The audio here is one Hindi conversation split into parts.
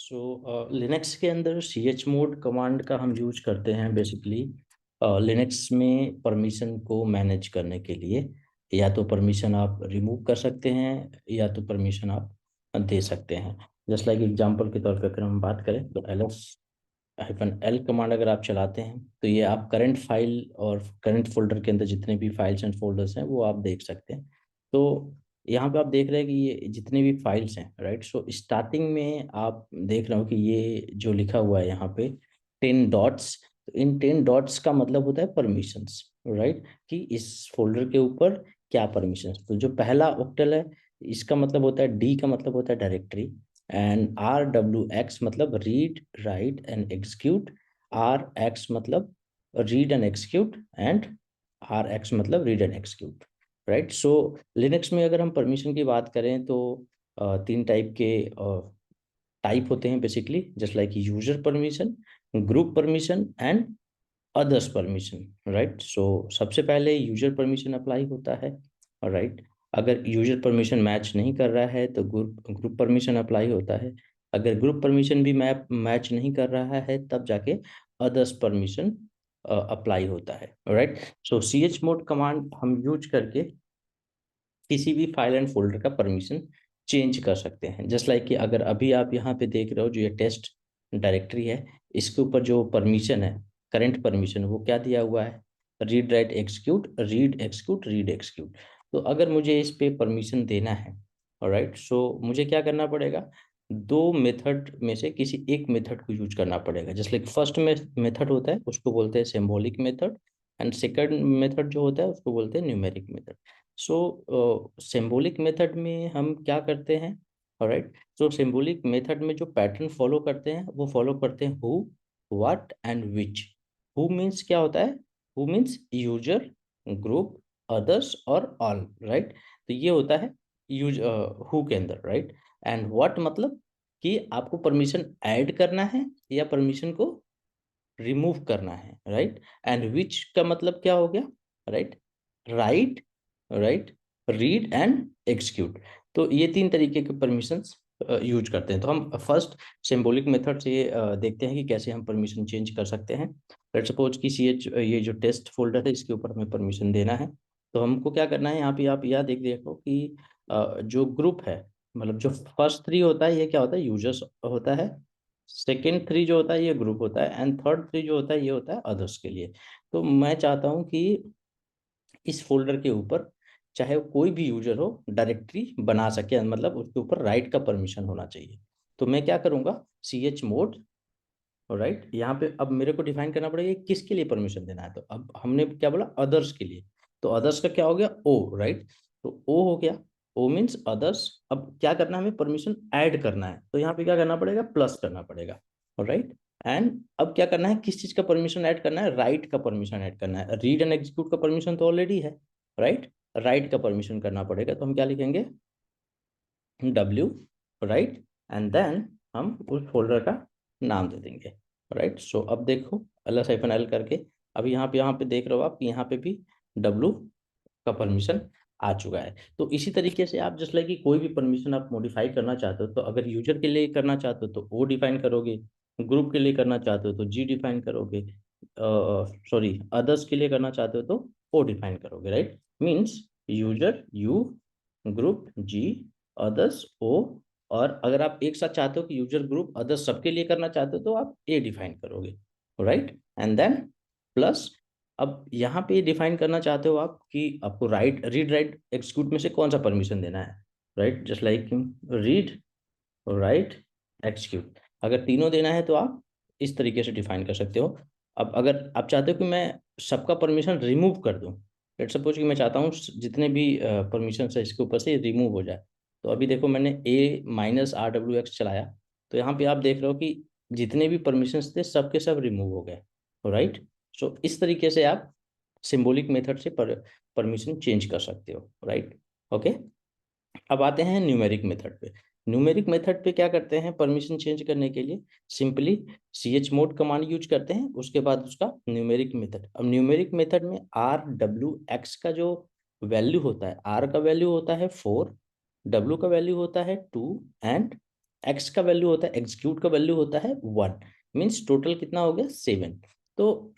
लिनक्स के अंदर सी एच मोड कमांड का हम यूज करते हैं बेसिकली लिनक्स में परमिशन को मैनेज करने के लिए। या तो परमिशन आप रिमूव कर सकते हैं या तो परमिशन आप दे सकते हैं। जस्ट लाइक एग्जांपल के तौर पर अगर हम बात करें तो -L कमांड अगर आप चलाते हैं तो ये आप करंट फाइल और करंट फोल्डर के अंदर जितने भी फाइल्स एंड फोल्डर्स हैं वो आप देख सकते हैं। तो यहाँ पे आप देख रहे हैं कि ये जितने भी फाइल्स हैं, राइट। सो स्टार्टिंग में आप देख रहे हो कि ये जो लिखा हुआ है यहाँ पे 10 डॉट्स। तो इन 10 डॉट्स का मतलब होता है परमिशंस, राइट। कि इस फोल्डर के ऊपर क्या परमिशंस। तो जो पहला ऑक्टल है इसका मतलब होता है, डी का मतलब होता है डायरेक्टरी, एंड RWX मतलब read write and execute, RX मतलब read and execute, and RX मतलब read and execute, right. So Linux में अगर हम परमिशन की बात करें तो तीन टाइप के टाइप होते हैं basically, just like user permission, group permission and others permission, right. So सबसे पहले यूजर परमिशन अप्लाई होता है, राइट। अगर यूजर परमिशन मैच नहीं कर रहा है तो ग्रुप ग्रुप परमिशन अप्लाई होता है। अगर ग्रुप परमिशन भी मैच नहीं कर रहा है तब जाके अदर्स परमिशन अप्लाई होता है, राइट। सो सी एच मोड कमांड हम यूज करके किसी भी फाइल एंड फोल्डर का परमिशन चेंज कर सकते हैं। जस्ट लाइक कि अगर अभी आप यहाँ पे देख रहे हो जो ये टेस्ट डायरेक्टरी है, इसके ऊपर जो परमिशन है, करंट परमिशन, वो क्या दिया हुआ है, read write execute, read execute, read execute. तो अगर मुझे इस पे परमिशन देना है, राइट, सो मुझे क्या करना पड़ेगा, दो मेथड में से किसी एक मेथड को यूज करना पड़ेगा। जस्ट लाइक फर्स्ट में मेथड होता है उसको बोलते हैं symbolic method, and second method जो होता है उसको बोलते हैं numeric method. So symbolic method में हम क्या करते हैं, राइट। सो सिंबॉलिक मेथड में जो पैटर्न फॉलो करते हैं वो फॉलो करते हैं who, what and which. Who means क्या होता है, who means user, group, others और ऑल, राइट। तो ये होता है यूज हु के अंदर, राइट। एंड व्हाट मतलब कि आपको परमिशन ऐड करना है या परमिशन को रिमूव करना है, राइट। एंड विच का मतलब क्या हो गया, right, right, right, read and execute. तो ये तीन तरीके के परमिशंस यूज करते हैं। तो हम फर्स्ट सिंबॉलिक मेथड से देखते हैं कि कैसे हम परमिशन चेंज कर सकते हैं। लेट्स सपोज कि सी एच ये जो टेस्ट फोल्डर है इसके ऊपर हमें परमिशन देना है। तो हमको क्या करना है, यहाँ पे आप यह देखो कि जो ग्रुप है, मतलब जो फर्स्ट थ्री होता है ये क्या होता है, यूजर्स होता है। सेकेंड थ्री जो होता है ये ग्रुप होता है, एंड थर्ड थ्री जो होता है ये होता है अदर्स के लिए। तो मैं चाहता हूँ कि इस फोल्डर के ऊपर चाहे वो कोई भी यूजर हो डायरेक्टरी बना सके, मतलब उसके ऊपर राइट का परमिशन होना चाहिए। तो मैं क्या करूंगा, सी एच मोड, राइट। यहाँ पे अब मेरे को डिफाइन करना पड़ेगा कि किसके लिए परमिशन देना है। तो अब हमने क्या बोला, अदर्स के लिए। तो अदर्स का क्या हो गया, ओ, राइट। तो ओ हो गया, ओ मीन्स अदर्स। अब क्या करना है, हमें परमिशन ऐड करना है, तो यहाँ पे क्या करना पड़ेगा, प्लस करना पड़ेगा, राइट। एंड अब क्या करना है, किस चीज का परमिशन ऐड करना है, राइट का परमिशन ऐड करना है। रीड एंड एग्जीक्यूट का परमिशन तो ऑलरेडी है, राइट। राइट का परमिशन करना पड़ेगा, तो हम क्या लिखेंगे, W, राइट। एंड देन हम उस फोल्डर का नाम दे देंगे, राइट। सो अब देखो -L करके, अब यहाँ पे देख रहे हो आप, यहाँ पे भी W का परमिशन आ चुका है। तो इसी तरीके से आप जस्ट लाइक कि कोई भी परमिशन आप मॉडिफाई करना चाहते हो तो अगर यूजर के लिए करना चाहते हो तो O डिफाइन करोगे, ग्रुप के लिए करना चाहते हो तो G डिफाइन करोगे, सॉरी अदर्स के लिए करना चाहते हो तो O डिफाइन करोगे, right. Means user U, group G, others O। और अगर आप एक साथ चाहते हो कि यूजर ग्रुप अदर्स सबके लिए करना चाहते हो तो आप A डिफाइन करोगे, राइट। एंड देन प्लस, अब यहाँ पे डिफाइन करना चाहते हो आप कि आपको राइट, रीड राइट एक्सिक्यूट में से कौन सा परमिशन देना है, right. Just like read, right, execute. अगर तीनों देना है तो आप इस तरीके से डिफाइन कर सकते हो। अब अगर आप चाहते हो कि मैं सबका परमिशन रिमूव कर दूं, लेट्स सपोज कि मैं चाहता हूँ जितने भी परमिशन है इसके ऊपर से रिमूव हो जाए। तो अभी देखो मैंने A-RWX चलाया, तो यहाँ पे आप देख रहे हो कि जितने भी परमिशन थे सबके सब रिमूव हो गए, राइट। सो इस तरीके से आप सिंबॉलिक मेथड से परमिशन चेंज कर सकते हो, राइट। ओके। अब आते हैं न्यूमेरिक मेथड पे। न्यूमेरिक मेथड पे क्या करते हैं, परमिशन चेंज करने के लिए simply C H mod command use करते हैं, उसके बाद उसका न्यूमेरिक मेथड। अब न्यूमेरिक मेथड में RWX का जो वैल्यू होता है, R का वैल्यू होता है 4, W का वैल्यू होता है 2, एंड एक्स का वैल्यू होता है, एग्जीक्यूट का वैल्यू होता है 1, मीन्स टोटल कितना हो गया 7। तो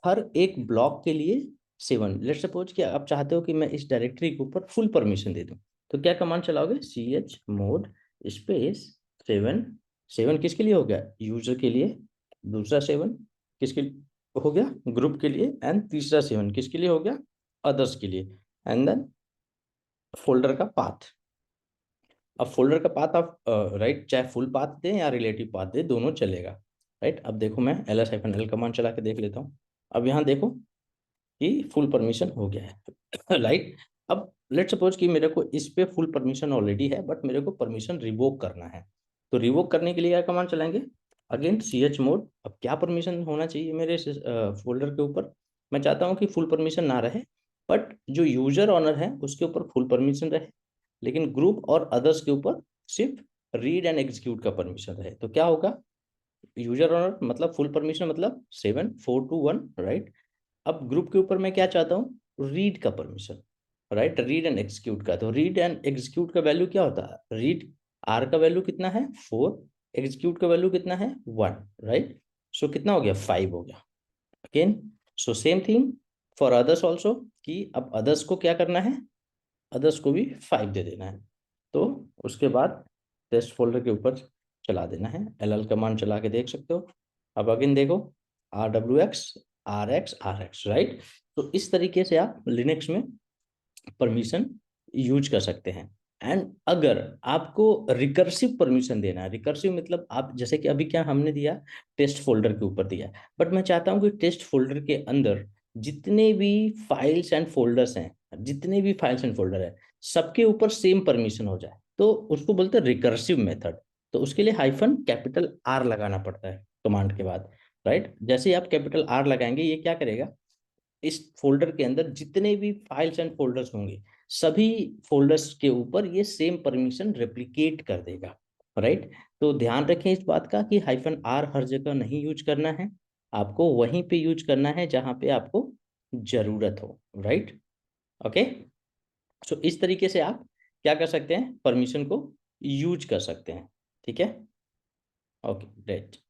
हर एक ब्लॉक के लिए 7। लेट सपोज कि आप चाहते हो कि मैं इस डायरेक्टरी के ऊपर फुल परमिशन दे दूं, तो क्या कमांड चलाओगे, chmod स्पेस 7। 7 किसके लिए हो गया, यूजर के लिए, दूसरा 7 किसके लिए हो गया, ग्रुप के लिए, एंड तीसरा 7 किसके लिए हो गया, अदर्स के लिए, एंड देन फोल्डर का पाथ। अब फोल्डर का पाथ आप राइट चाहे फुल पाथ दें या रिलेटिव पाथ दें, दोनों चलेगा। राइट, अब देखो मैं ls-l कमांड चला के देख लेता हूँ। अब यहाँ देखो कि फुल परमिशन हो गया है। राइट, अब लेट सपोज कि मेरे को इस पे फुल परमिशन ऑलरेडी है, बट मेरे को परमिशन रिवोक करना है। तो रिवोक करने के लिए क्या कमांड चलाएंगे, अगेन chmod। अब क्या परमिशन होना चाहिए मेरे फोल्डर के ऊपर, मैं चाहता हूँ कि फुल परमिशन ना रहे, बट जो यूजर ऑनर है उसके ऊपर फुल परमिशन रहे, लेकिन ग्रुप और अदर्स के ऊपर सिर्फ रीड एंड एग्जीक्यूट का परमिशन रहे। तो क्या होगा, यूजर ऑनर मतलब फुल परमिशन मतलब 7 4 2 1, राइट। अब ग्रुप के ऊपर मैं क्या चाहता हूँ, रीड का permission, right, read and execute का। तो रीड एंड एग्जीक्यूट का वैल्यू क्या होता है, रीड आर का वैल्यू कितना है 4, एग्जीक्यूट का वैल्यू कितना है 1, राइट। सो कितना हो गया 5 हो गया। Again so same thing for others also, कि अब अदर्स को क्या करना है, अदर्स को भी 5 दे देना है। तो उसके बाद टेस्ट फोल्डर के ऊपर चला देना है, ll कमांड चला के देख सकते हो। अब अगेन देखो rwx rx, राइट। तो इस तरीके से आप लिनक्स में परमिशन यूज कर सकते हैं। एंड अगर आपको रिकर्सिव परमिशन देना है, रिकर्सिव मतलब आप जैसे कि अभी क्या हमने दिया, टेस्ट फोल्डर के ऊपर दिया, बट मैं चाहता हूं कि टेस्ट फोल्डर के अंदर जितने भी फाइल्स एंड फोल्डर्स हैं, जितने भी फाइल्स एंड फोल्डर है, सबके ऊपर सेम परमिशन हो जाए, तो उसको बोलते हैं रिकर्सिव मेथड। तो उसके लिए हाइफन कैपिटल आर लगाना पड़ता है कमांड के बाद, राइट। जैसे ही आप कैपिटल आर लगाएंगे, ये क्या करेगा, इस फोल्डर के अंदर जितने भी फाइल्स एंड फोल्डर्स होंगे, सभी फोल्डर्स के ऊपर ये सेम परमिशन रेप्लिकेट कर देगा, राइट। तो ध्यान रखें इस बात का कि हाइफन आर हर जगह नहीं यूज करना है, आपको वहीं पे यूज करना है जहां पे आपको जरूरत हो, राइट। ओके, सो इस तरीके से आप क्या कर सकते हैं, परमिशन को यूज कर सकते हैं, ठीक है। Okay, great.